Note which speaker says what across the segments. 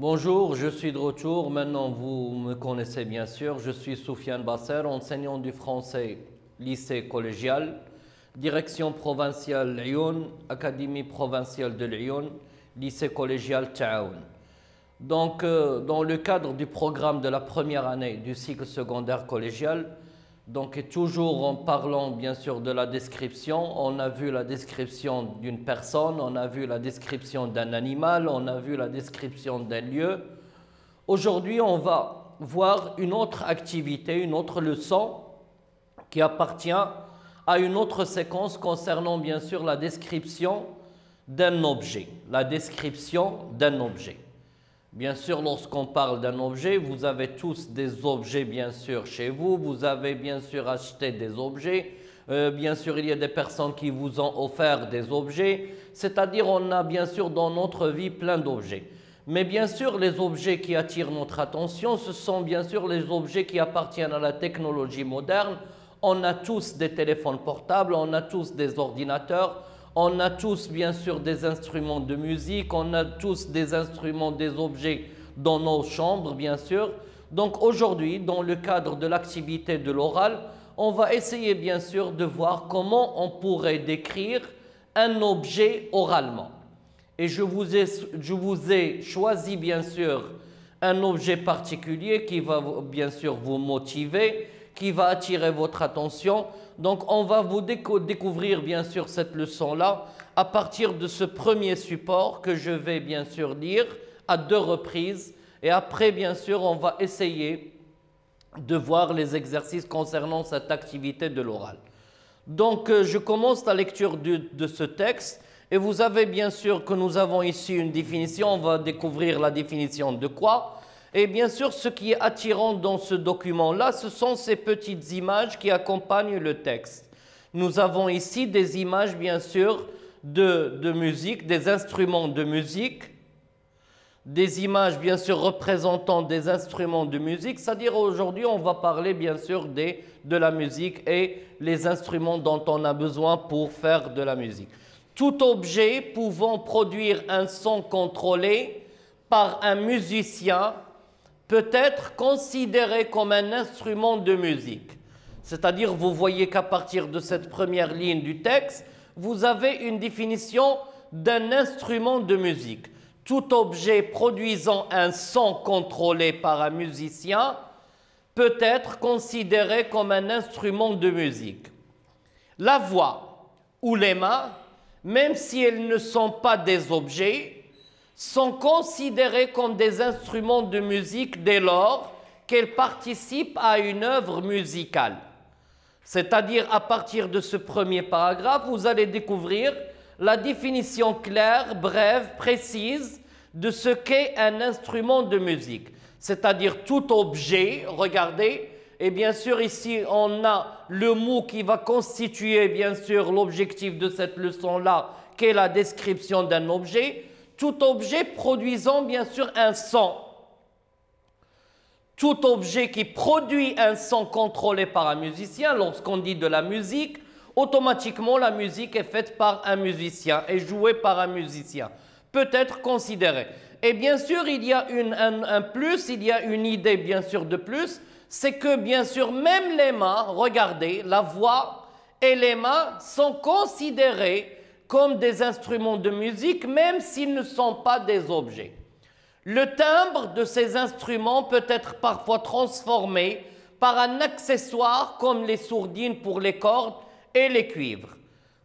Speaker 1: Bonjour, je suis de retour. Maintenant, vous me connaissez bien sûr. Je suis Soufiane Basser, enseignant du français, lycée collégial, direction provinciale Lyon, Académie provinciale de Lyon, lycée collégial Taoun. Donc, dans le cadre du programme de la première année du cycle secondaire collégial, donc toujours en parlant bien sûr de la description, on a vu la description d'une personne, on a vu la description d'un animal, on a vu la description d'un lieu. Aujourd'hui, on va voir une autre activité, une autre leçon qui appartient à une autre séquence concernant bien sûr la description d'un objet. La description d'un objet. Bien sûr, lorsqu'on parle d'un objet, vous avez tous des objets bien sûr chez vous, vous avez bien sûr acheté des objets, bien sûr il y a des personnes qui vous ont offert des objets, c'est-à-dire on a bien sûr dans notre vie plein d'objets. Mais bien sûr les objets qui attirent notre attention, ce sont bien sûr les objets qui appartiennent à la technologie moderne. On a tous des téléphones portables, on a tous des ordinateurs, on a tous bien sûr des instruments de musique, on a tous des instruments, des objets dans nos chambres bien sûr. Donc aujourd'hui, dans le cadre de l'activité de l'oral, on va essayer bien sûr de voir comment on pourrait décrire un objet oralement. Et je vous ai choisi bien sûr un objet particulier qui va bien sûr vous motiver, qui va attirer votre attention. Donc on va vous découvrir bien sûr cette leçon-là à partir de ce premier support que je vais bien sûr lire à 2 reprises. Et après bien sûr on va essayer de voir les exercices concernant cette activité de l'oral. Donc je commence la lecture de ce texte et vous avez bien sûr que nous avons ici une définition. On va découvrir la définition de quoi? Et bien sûr, ce qui est attirant dans ce document-là, ce sont ces petites images qui accompagnent le texte. Nous avons ici des images, bien sûr, de musique, des instruments de musique, des images, bien sûr, représentant des instruments de musique. C'est-à-dire, aujourd'hui, on va parler, bien sûr, de la musique et les instruments dont on a besoin pour faire de la musique. Tout objet pouvant produire un son contrôlé par un musicien peut être considéré comme un instrument de musique. C'est-à-dire, vous voyez qu'à partir de cette première ligne du texte, vous avez une définition d'un instrument de musique. Tout objet produisant un son contrôlé par un musicien peut être considéré comme un instrument de musique. La voix ou les mains, même si elles ne sont pas des objets, sont considérées comme des instruments de musique dès lors qu'elles participent à une œuvre musicale. C'est-à-dire, à partir de ce premier paragraphe, vous allez découvrir la définition claire, brève, précise de ce qu'est un instrument de musique. C'est-à-dire tout objet, regardez, et bien sûr ici on a le mot qui va constituer bien sûr l'objectif de cette leçon-là, qui est la description d'un objet. Tout objet produisant bien sûr un son. Tout objet qui produit un son contrôlé par un musicien, lorsqu'on dit de la musique, automatiquement la musique est faite par un musicien et jouée par un musicien, peut être considéré. Et bien sûr, il y a un plus, il y a une idée bien sûr de plus, c'est que bien sûr même les mains, regardez, la voix et les mains sont considérées comme des instruments de musique, même s'ils ne sont pas des objets. Le timbre de ces instruments peut être parfois transformé par un accessoire comme les sourdines pour les cordes et les cuivres.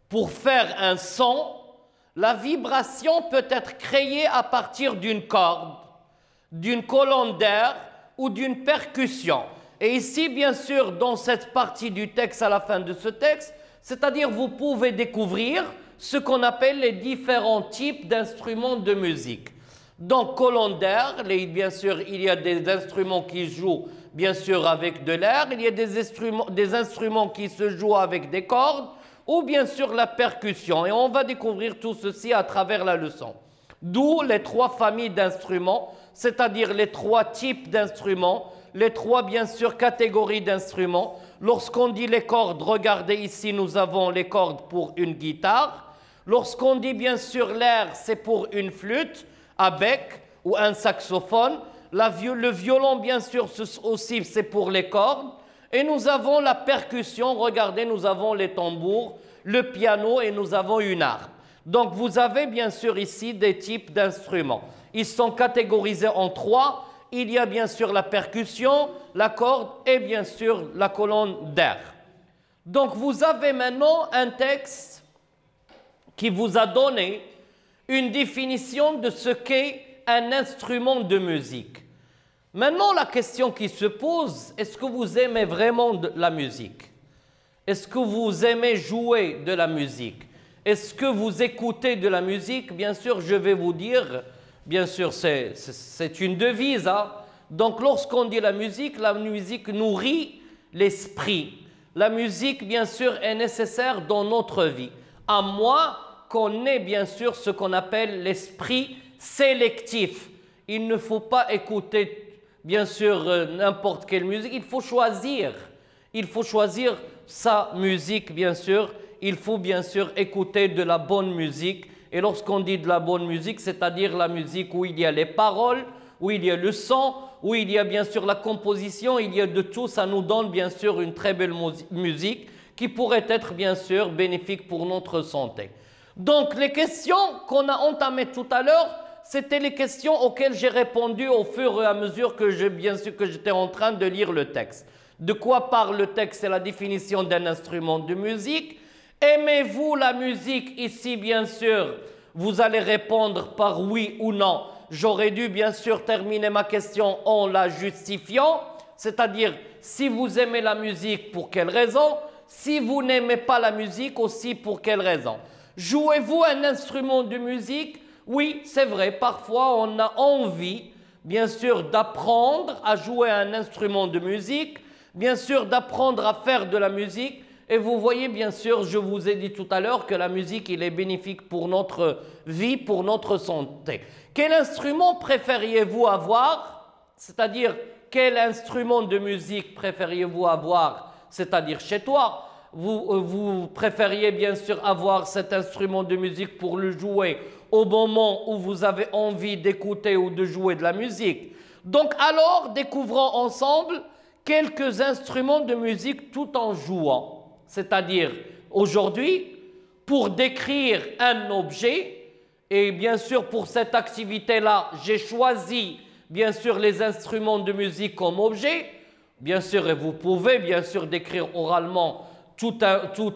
Speaker 1: Pour faire un son, la vibration peut être créée à partir d'une corde, d'une colonne d'air ou d'une percussion. Et ici, bien sûr, dans cette partie du texte, à la fin de ce texte, c'est-à-dire vous pouvez découvrir ce qu'on appelle les différents types d'instruments de musique. Donc, colonne d'air, bien sûr, il y a des instruments qui jouent, bien sûr, avec de l'air. Il y a des instruments qui se jouent avec des cordes ou, bien sûr, la percussion. Et on va découvrir tout ceci à travers la leçon. D'où les 3 familles d'instruments, c'est-à-dire les 3 types d'instruments, les 3, bien sûr, catégories d'instruments. Lorsqu'on dit les cordes, regardez ici, nous avons les cordes pour une guitare. Lorsqu'on dit bien sûr l'air, c'est pour une flûte à bec ou un saxophone. Le violon, bien sûr, aussi, c'est pour les cordes. Et nous avons la percussion. Regardez, nous avons les tambours, le piano et nous avons une harpe. Donc, vous avez, bien sûr, ici des types d'instruments. Ils sont catégorisés en trois. Il y a, bien sûr, la percussion, la corde et, bien sûr, la colonne d'air. Donc, vous avez maintenant un texte qui vous a donné une définition de ce qu'est un instrument de musique. Maintenant, la question qui se pose, est-ce que vous aimez vraiment la musique? Est-ce que vous aimez jouer de la musique? Est-ce que vous écoutez de la musique? Bien sûr, je vais vous dire, bien sûr, c'est une devise. Hein? Donc, lorsqu'on dit la musique nourrit l'esprit. La musique, bien sûr, est nécessaire dans notre vie. À moins qu'on ait, bien sûr, ce qu'on appelle l'esprit sélectif. Il ne faut pas écouter bien sûr, n'importe quelle musique, il faut choisir. Il faut choisir sa musique, bien sûr. Il faut bien sûr écouter de la bonne musique. Et lorsqu'on dit de la bonne musique, c'est-à-dire la musique où il y a les paroles, où il y a le son, où il y a bien sûr la composition, il y a de tout, ça nous donne bien sûr une très belle musique qui pourrait être bien sûr bénéfique pour notre santé. Donc les questions qu'on a entamées tout à l'heure, c'était les questions auxquelles j'ai répondu au fur et à mesure que j'étais en train de lire le texte. De quoi parle le texte? C'est la définition d'un instrument de musique. Aimez-vous la musique? Ici, bien sûr, vous allez répondre par oui ou non. J'aurais dû, bien sûr, terminer ma question en la justifiant, c'est-à-dire, si vous aimez la musique, pour quelle raison? Si vous n'aimez pas la musique, aussi, pour quelle raison? Jouez-vous un instrument de musique? Oui, c'est vrai, parfois on a envie, bien sûr, d'apprendre à jouer un instrument de musique, bien sûr, d'apprendre à faire de la musique. Et vous voyez, bien sûr, je vous ai dit tout à l'heure que la musique, il est bénéfique pour notre vie, pour notre santé. Quel instrument préfériez-vous avoir? C'est-à-dire, quel instrument de musique préfériez-vous avoir? C'est-à-dire, chez toi, vous préfériez bien sûr avoir cet instrument de musique pour le jouer au moment où vous avez envie d'écouter ou de jouer de la musique. Donc alors, découvrons ensemble quelques instruments de musique tout en jouant. C'est-à-dire, aujourd'hui, pour décrire un objet, et bien sûr pour cette activité-là, j'ai choisi bien sûr les instruments de musique comme objet. Bien sûr, et vous pouvez bien sûr décrire oralement tout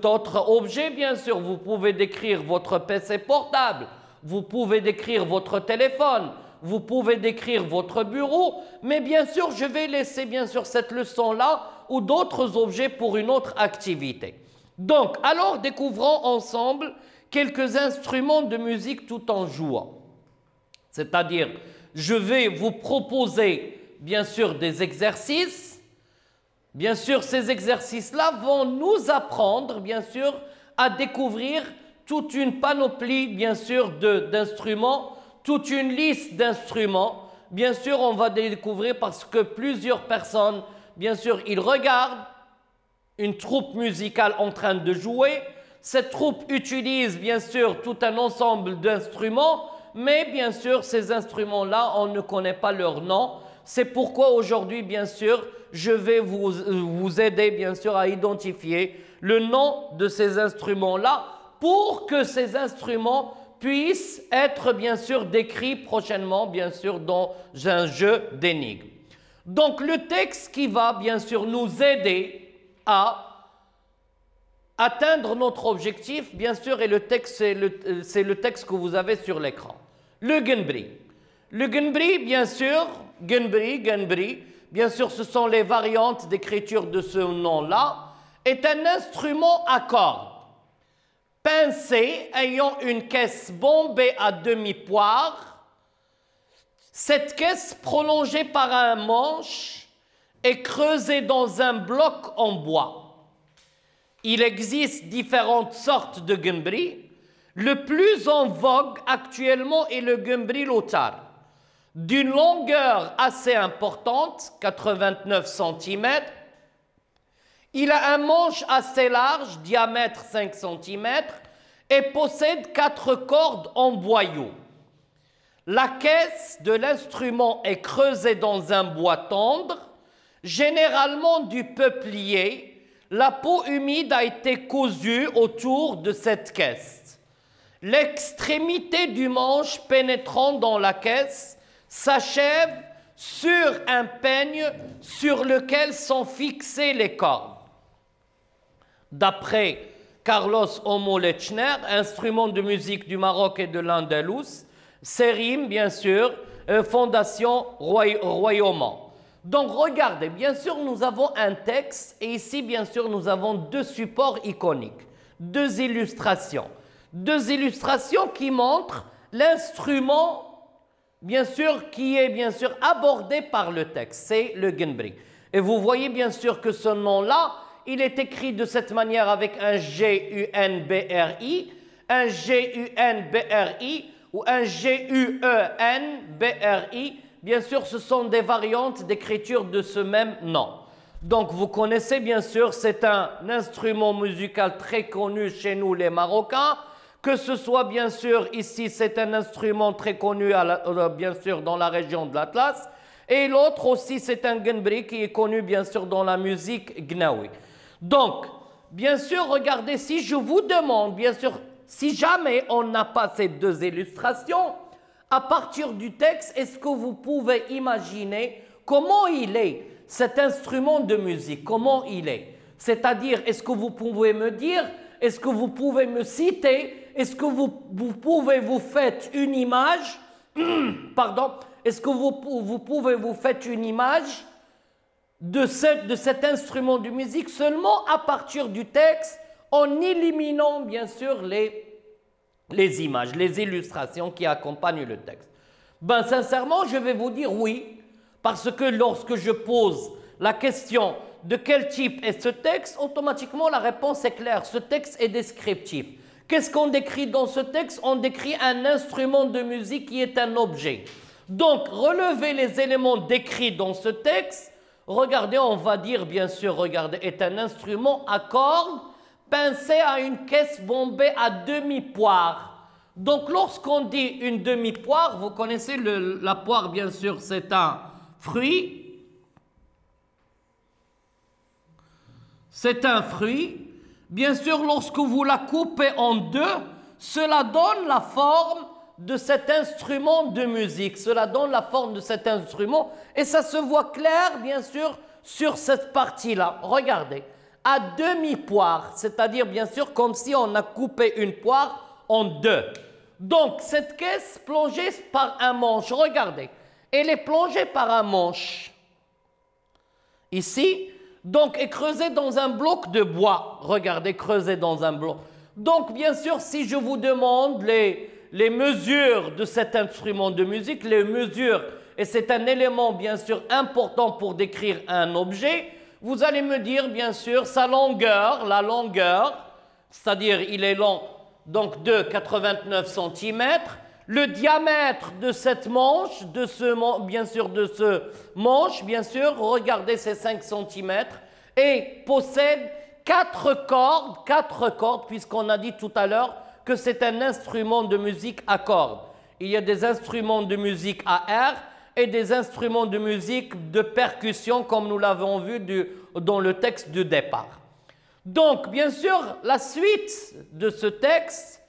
Speaker 1: autre objet, bien sûr. Vous pouvez décrire votre PC portable, vous pouvez décrire votre téléphone, vous pouvez décrire votre bureau, mais bien sûr, je vais laisser bien sûr cette leçon-là ou d'autres objets pour une autre activité. Donc, alors découvrons ensemble quelques instruments de musique tout en jouant. C'est-à-dire, je vais vous proposer bien sûr des exercices. Bien sûr, ces exercices-là vont nous apprendre, bien sûr, à découvrir toute une panoplie, bien sûr, d'instruments, toute une liste d'instruments. Bien sûr, on va découvrir parce que plusieurs personnes, bien sûr, ils regardent une troupe musicale en train de jouer. Cette troupe utilise, bien sûr, tout un ensemble d'instruments, mais bien sûr, ces instruments-là, on ne connaît pas leur nom. C'est pourquoi aujourd'hui, bien sûr, je vais vous aider, bien sûr, à identifier le nom de ces instruments-là pour que ces instruments puissent être, bien sûr, décrits prochainement, bien sûr, dans un jeu d'énigmes. Donc, le texte qui va, bien sûr, nous aider à atteindre notre objectif, bien sûr, et le texte, c'est le texte que vous avez sur l'écran. Le Gunbri. Le Gunbri, bien sûr, Gunbri, bien sûr, ce sont les variantes d'écriture de ce nom-là, est un instrument à cordes, pincé, ayant une caisse bombée à demi-poire. Cette caisse, prolongée par un manche, est creusée dans un bloc en bois. Il existe différentes sortes de Gunbri. Le plus en vogue actuellement est le Gunbri Lothar, d'une longueur assez importante, 89 cm. Il a un manche assez large, diamètre 5 cm, et possède 4 cordes en boyau. La caisse de l'instrument est creusée dans un bois tendre, généralement du peuplier. La peau humide a été cousue autour de cette caisse. L'extrémité du manche pénétrant dans la caisse s'achève sur un peigne sur lequel sont fixées les cordes. D'après Carlos Homo Lechner, instrument de musique du Maroc et de l'Andalous, Sérim, bien sûr, Fondation Royaume. Donc, regardez, bien sûr, nous avons un texte et ici, bien sûr, nous avons deux supports iconiques, deux illustrations. Deux illustrations qui montrent l'instrument, bien sûr, qui est, bien sûr, abordé par le texte, c'est le gunbri. Et vous voyez, bien sûr, que ce nom-là, il est écrit de cette manière avec un G-U-N-B-R-I, un G-U-N-B-R-I, ou un G-U-E-N-B-R-I, bien sûr, ce sont des variantes d'écriture de ce même nom. Donc, vous connaissez, bien sûr, c'est un instrument musical très connu chez nous, les Marocains, que ce soit, bien sûr, ici, c'est un instrument très connu, bien sûr, dans la région de l'Atlas, et l'autre aussi, c'est un gunbri qui est connu, bien sûr, dans la musique gnawi. Donc, bien sûr, regardez, si je vous demande, bien sûr, si jamais on n'a pas ces deux illustrations, à partir du texte, est-ce que vous pouvez imaginer comment il est, cet instrument de musique, comment il est? C'est-à-dire, est-ce que vous pouvez me dire, est-ce que vous pouvez me citer, est-ce que vous pouvez vous faire une image, pardon, est-ce que vous pouvez vous faire une image de cet instrument de musique seulement à partir du texte, en éliminant bien sûr les images, les illustrations qui accompagnent le texte? Ben sincèrement, je vais vous dire oui, parce que lorsque je pose la question de quel type est ce texte, automatiquement la réponse est claire, ce texte est descriptif. Qu'est-ce qu'on décrit dans ce texte? On décrit un instrument de musique qui est un objet. Donc, relevez les éléments décrits dans ce texte. Regardez, on va dire bien sûr, regardez, est un instrument à cordes pincé à une caisse bombée à demi-poire. Donc, lorsqu'on dit une demi-poire, vous connaissez la poire, bien sûr, c'est un fruit. C'est un fruit. Bien sûr, lorsque vous la coupez en deux, cela donne la forme de cet instrument de musique. Cela donne la forme de cet instrument et ça se voit clair, bien sûr, sur cette partie-là. Regardez, à demi-poire, c'est-à-dire, bien sûr, comme si on a coupé une poire en deux. Donc, cette caisse plongée par un manche, regardez, elle est plongée par un manche. Ici, donc, est creusée dans un bloc de bois. Regardez, creusée dans un bloc. Donc, bien sûr, si je vous demande les mesures de cet instrument de musique, les mesures, et c'est un élément bien sûr important pour décrire un objet, vous allez me dire bien sûr sa longueur, la longueur, c'est-à-dire il est long donc de 89 cm, le diamètre de cette manche, de ce manche, bien sûr, regardez ces 5 cm, et possède 4 cordes, puisqu'on a dit tout à l'heure que c'est un instrument de musique à cordes. Il y a des instruments de musique à air et des instruments de musique de percussion, comme nous l'avons vu dans le texte du départ. Donc, bien sûr, la suite de ce texte,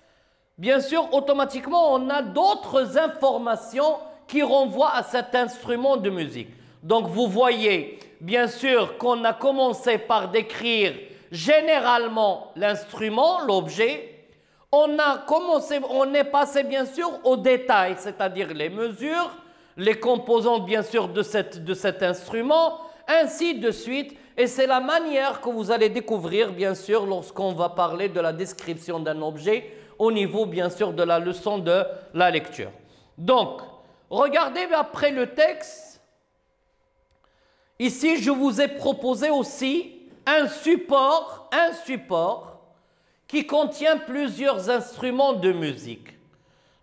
Speaker 1: bien sûr, automatiquement, on a d'autres informations qui renvoient à cet instrument de musique. Donc, vous voyez, bien sûr, qu'on a commencé par décrire généralement l'instrument, l'objet. On est passé bien sûr aux détails, c'est-à-dire les mesures, les composantes bien sûr de cet instrument, ainsi de suite. Et c'est la manière que vous allez découvrir bien sûr lorsqu'on va parler de la description d'un objet au niveau bien sûr de la leçon de la lecture. Donc, regardez après le texte. Ici, je vous ai proposé aussi un support qui contient plusieurs instruments de musique.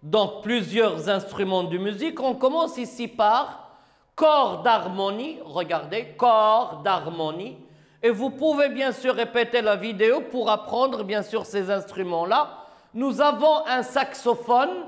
Speaker 1: Donc, plusieurs instruments de musique. On commence ici par corps d'harmonie. Regardez, corps d'harmonie. Et vous pouvez bien sûr répéter la vidéo pour apprendre bien sûr ces instruments-là. Nous avons un saxophone,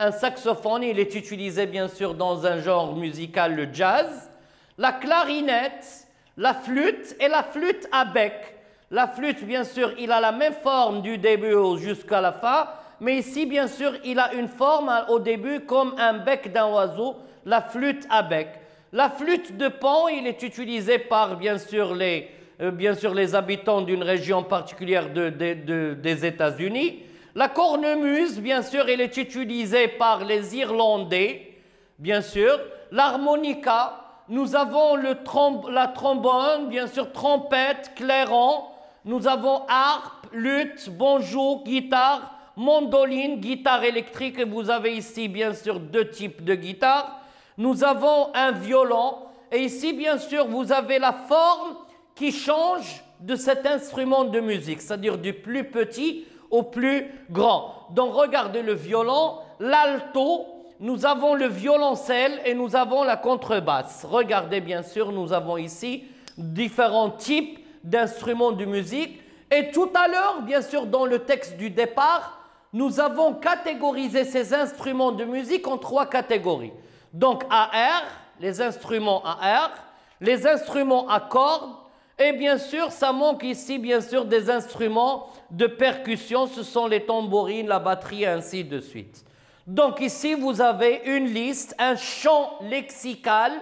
Speaker 1: Un saxophone, il est utilisé bien sûr dans un genre musical, le jazz. La clarinette, la flûte et la flûte à bec. La flûte, bien sûr, il a la même forme du début jusqu'à la fin, mais ici, bien sûr, il a une forme au début comme un bec d'un oiseau, la flûte à bec. La flûte de Pan, il est utilisé par, bien sûr, les habitants d'une région particulière des États-Unis. La cornemuse, bien sûr, elle est utilisée par les Irlandais, bien sûr. L'harmonica, nous avons la trombone, bien sûr, trompette, clairon. Nous avons harpe, luth, banjo, guitare, mandoline, guitare électrique. Et vous avez ici, bien sûr, deux types de guitares. Nous avons un violon. Et ici, bien sûr, vous avez la forme qui change de cet instrument de musique, c'est-à-dire du plus petit au plus grand. Donc, regardez le violon, l'alto, nous avons le violoncelle et nous avons la contrebasse. Regardez, bien sûr, nous avons ici différents types d'instruments de musique. Et tout à l'heure, bien sûr, dans le texte du départ, nous avons catégorisé ces instruments de musique en trois catégories. Donc, à air, les instruments à air, les instruments à cordes, et bien sûr, ça manque ici, bien sûr, des instruments de percussion. Ce sont les tambourines, la batterie, et ainsi de suite. Donc ici, vous avez une liste, un champ lexical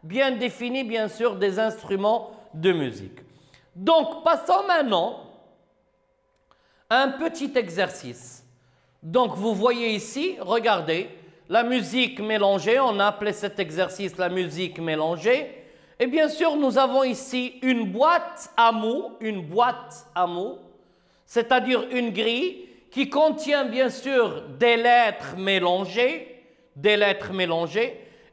Speaker 1: bien défini, bien sûr, des instruments de musique. Donc, passons maintenant à un petit exercice. Donc, vous voyez ici, regardez, la musique mélangée, on a appelé cet exercice la musique mélangée. Et bien sûr, nous avons ici une boîte à mots, c'est-à-dire une grille qui contient bien sûr des lettres mélangées.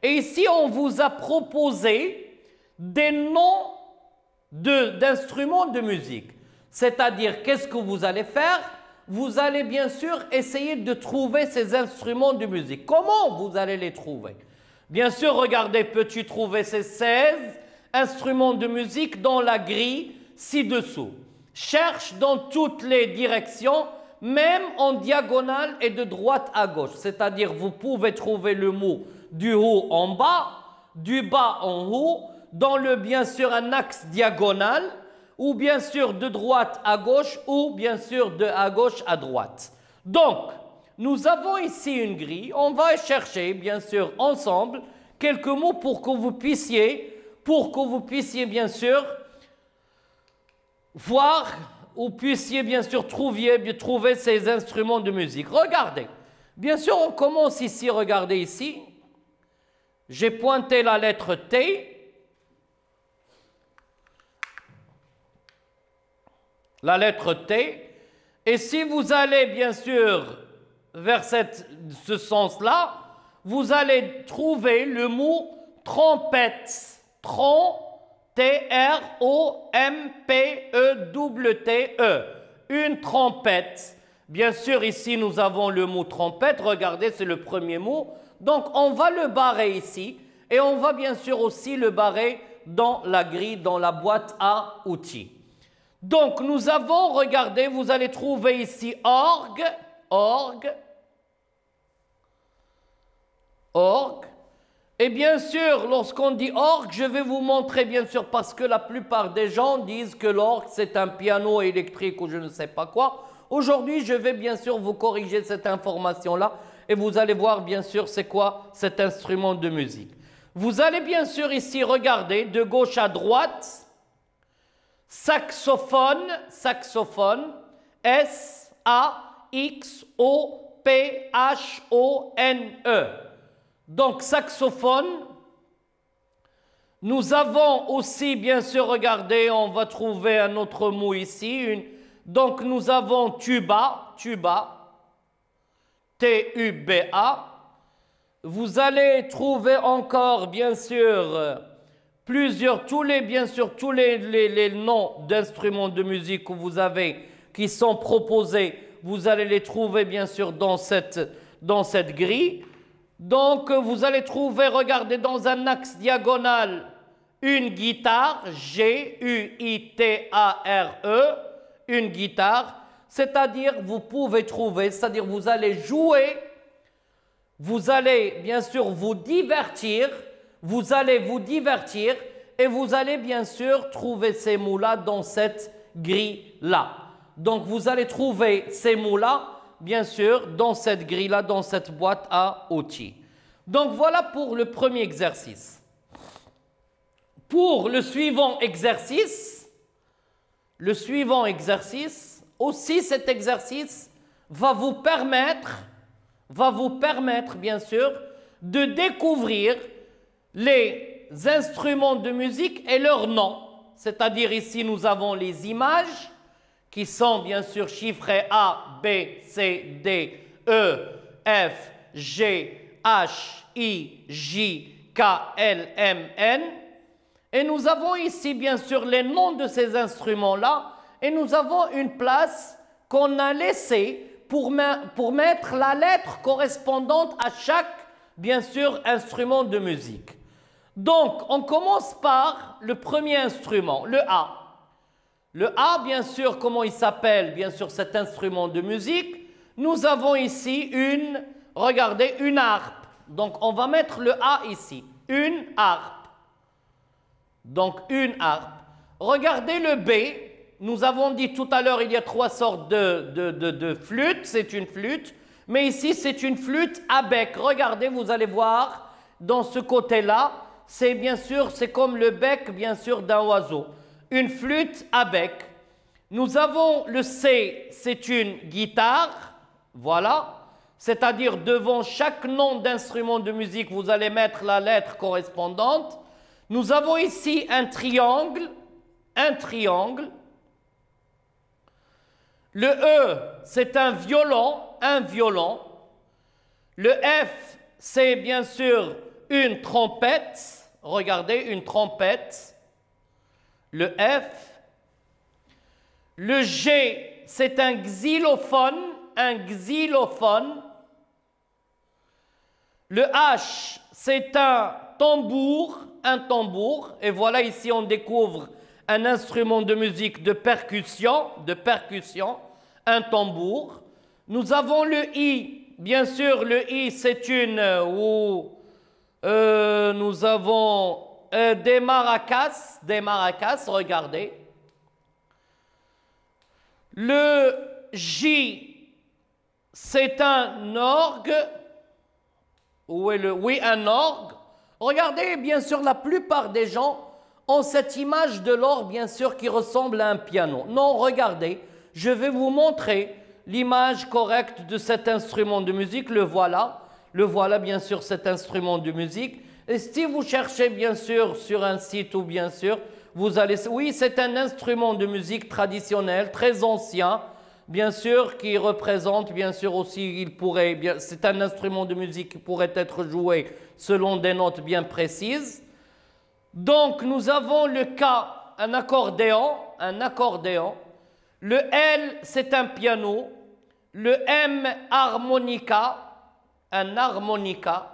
Speaker 1: Et ici, on vous a proposé des noms d'instruments de musique. C'est-à-dire, qu'est-ce que vous allez faire? Vous allez bien sûr essayer de trouver ces instruments de musique. Comment vous allez les trouver? Bien sûr, regardez, peux-tu trouver ces 16 instruments de musique dans la grille ci-dessous? Cherche dans toutes les directions, même en diagonale et de droite à gauche. C'est-à-dire, vous pouvez trouver le mot du haut en bas, du bas en haut, dans bien sûr un axe diagonal, ou bien sûr de droite à gauche, ou bien sûr de à gauche à droite. Donc, nous avons ici une grille. On va chercher, bien sûr, ensemble, quelques mots pour que vous puissiez bien sûr voir ou puissiez bien sûr trouver ces instruments de musique. Regardez. Bien sûr, on commence ici, regardez ici. J'ai pointé la lettre T. La lettre T. Et si vous allez bien sûr vers ce sens-là, vous allez trouver le mot trompette. T-R-O-M-P-E-T-T-E. Une trompette. Bien sûr, ici, nous avons le mot trompette. Regardez, c'est le premier mot. Donc, on va le barrer ici. Et on va bien sûr aussi le barrer dans la grille, dans la boîte à outils. Donc, nous avons, regardez, vous allez trouver ici orgue. Et bien sûr, lorsqu'on dit orgue, je vais vous montrer bien sûr parce que la plupart des gens disent que l'orgue c'est un piano électrique ou je ne sais pas quoi. Aujourd'hui, je vais bien sûr vous corriger cette information-là et vous allez voir bien sûr c'est quoi cet instrument de musique. Vous allez bien sûr ici regarder de gauche à droite, saxophone, S-A-X-O-P-H-O-N-E. Donc, saxophone. Nous avons aussi, bien sûr, regardez, on va trouver un autre mot ici. Donc, nous avons tuba, T-U-B-A. Vous allez trouver encore, bien sûr, tous les noms d'instruments de musique que vous avez, qui sont proposés. Vous allez les trouver, bien sûr, dans cette grille. Donc, vous allez trouver, regardez, dans un axe diagonal, une guitare, G-U-I-T-A-R-E, une guitare, c'est-à-dire, vous pouvez trouver, c'est-à-dire, vous allez jouer Vous allez bien sûr vous divertir, vous allez vous divertir et vous allez bien sûr trouver ces mots-là dans cette grille-là. Donc vous allez trouver ces mots-là, bien sûr, dans cette grille-là, dans cette boîte à outils. Donc voilà pour le premier exercice. Pour le suivant exercice, aussi cet exercice va vous permettre bien sûr de découvrir les instruments de musique et leurs noms. C'est-à-dire ici nous avons les images qui sont bien sûr chiffrées A, B, C, D, E, F, G, H, I, J, K, L, M, N. Et nous avons ici bien sûr les noms de ces instruments-là et nous avons une place qu'on a laissée pour mettre la lettre correspondante à chaque, bien sûr, instrument de musique. Donc, on commence par le premier instrument, le A. Le A, bien sûr, comment il s'appelle, bien sûr, cet instrument de musique? Nous avons ici regardez, une harpe. Donc, on va mettre le A ici, une harpe. Donc, une harpe. Regardez le B. Nous avons dit tout à l'heure, il y a trois sortes de flûtes. C'est une flûte. Mais ici, c'est une flûte à bec. Regardez, vous allez voir, dans ce côté-là, c'est bien sûr, c'est comme le bec, bien sûr, d'un oiseau. Une flûte à bec. Nous avons le C, c'est une guitare. Voilà. C'est-à-dire, devant chaque nom d'instrument de musique, vous allez mettre la lettre correspondante. Nous avons ici un triangle. Un triangle. Le E, c'est un violon. Un violon. Le F, c'est bien sûr une trompette. Regardez, une trompette. Le F. Le G, c'est un xylophone. Un xylophone. Le H, c'est un tambour. Un tambour. Et voilà, ici, on découvre un instrument de musique de percussion. Un tambour. Nous avons le I. Bien sûr, le I, c'est une... nous avons des maracas. Des maracas, regardez. Le J, c'est un orgue. Où est le... Oui, un orgue. Regardez, bien sûr, la plupart des gens ont cette image de l'orgue, bien sûr, qui ressemble à un piano. Non, regardez, je vais vous montrer l'image correcte de cet instrument de musique. Le voilà. Le voilà, bien sûr, cet instrument de musique. Et si vous cherchez, bien sûr, sur un site ou bien sûr, vous allez... Oui, c'est un instrument de musique traditionnel, très ancien, bien sûr, qui représente, bien sûr, aussi, c'est un instrument de musique qui pourrait être joué selon des notes bien précises. Donc, nous avons le K, un accordéon. Le L, c'est un piano. Le M, harmonica, un harmonica.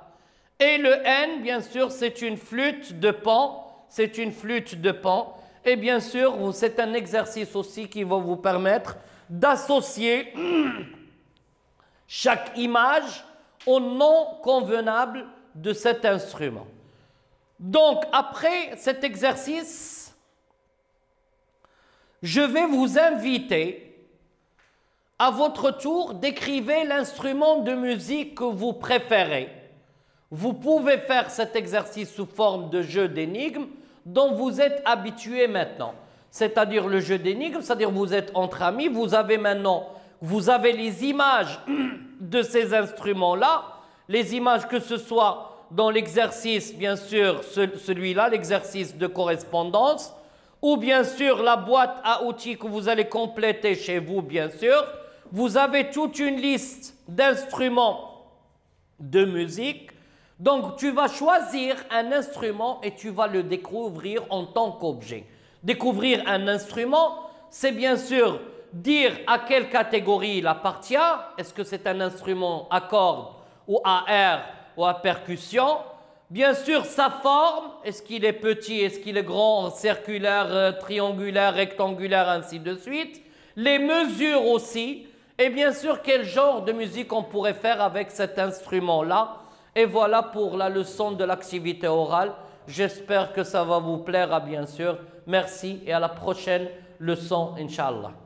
Speaker 1: Et le N, bien sûr, c'est une flûte de pan. C'est une flûte de pan. Et bien sûr, c'est un exercice aussi qui va vous permettre d'associer chaque image au nom convenable de cet instrument. Donc, après cet exercice, je vais vous inviter, à votre tour, d'écrivez l'instrument de musique que vous préférez. Vous pouvez faire cet exercice sous forme de jeu d'énigmes dont vous êtes habitué maintenant. C'est-à-dire le jeu d'énigmes, c'est-à-dire vous êtes entre amis, vous avez les images de ces instruments-là, les images que ce soit dans l'exercice, bien sûr, celui-là, l'exercice de correspondance, ou bien sûr la boîte à outils que vous allez compléter chez vous, bien sûr. Vous avez toute une liste d'instruments de musique. Donc, tu vas choisir un instrument et tu vas le découvrir en tant qu'objet. Découvrir un instrument, c'est bien sûr dire à quelle catégorie il appartient. Est-ce que c'est un instrument à cordes ou à air ou à percussion? Bien sûr, sa forme, est-ce qu'il est petit, est-ce qu'il est grand, circulaire, triangulaire, rectangulaire, ainsi de suite. Les mesures aussi, Et bien sûr, quel genre de musique on pourrait faire avec cet instrument-là. Et voilà pour la leçon de l'activité orale. J'espère que ça va vous plaire, bien sûr. Merci et à la prochaine leçon, Inch'Allah.